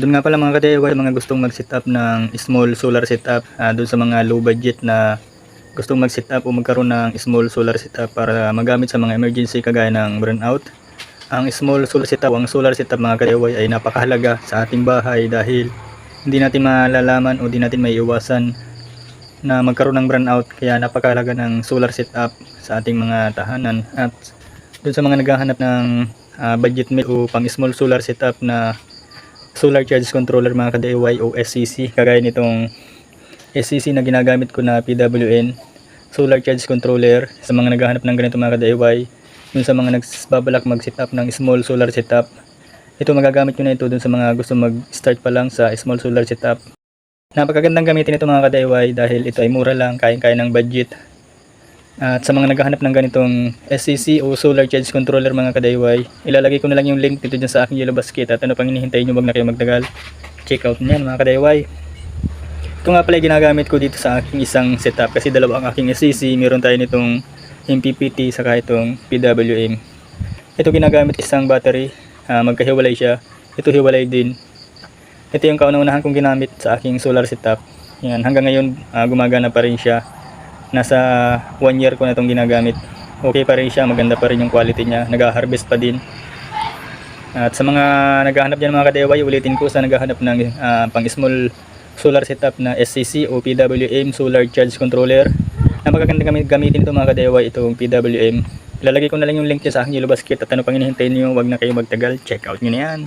Doon nga pala mga ka-DIY, mga gustong mag-setup ng small solar setup, doon sa mga low budget na gustong mag-setup o magkaroon ng small solar setup para magamit sa mga emergency kagaya ng brownout. Ang small solar setup, ang solar setup mga ka-DIY ay napakahalaga sa ating bahay dahil hindi natin malalaman o hindi natin maiiwasan na magkaroon ng brownout, kaya napakahalaga ng solar setup sa ating mga tahanan. At doon sa mga naghahanap ng budget meal o pang small solar setup na solar charge controller mga ka-DIY o SCC, kagaya nitong SCC na ginagamit ko na PWN solar charge controller, sa mga naghahanap ng ganito mga ka-DIY, dun sa mga nagbabalak mag-setup ng small solar setup, ito magagamit nyo na ito dun sa mga gusto mag-start pa lang sa small solar setup. Napakagandang gamitin ito mga ka-DIY dahil ito ay mura lang, kayang-kaya ng budget. At sa mga naghahanap ng ganitong SCC o solar charge controller mga ka-DIY, ilalagay ko na lang yung link dito dyan sa aking yellow basket. At ano pang hinihintay nyo, wag na kayo magtagal, check out nyo yan mga ka-DIY. Ito nga pala ginagamit ko dito sa aking isang setup kasi dalawa ang aking SCC. Meron tayo nitong MPPT saka itong PWM. Ito ginagamit isang battery, magkahiwalay siya. Ito hiwalay din. Ito yung kauna-unahan kong ginamit sa aking solar setup. Yan, hanggang ngayon gumagana pa rin siya. Nasa 1 year ko na itong ginagamit. Okay pa rin siya, maganda pa rin yung quality niya, nag-harvest pa din. At sa mga naghahanap dyan mga ka-DIY, ulitin ko, sa naghahanap ng pang small solar setup na SCC o PWM solar charge controller, napakaganda gamitin ito mga ka-DIY, itong PWM. Ilalagay ko na lang yung link niya sa aking yellow basket. At ano pang hinihintay niyo, wag na kayo magtagal, check out nyo na yan.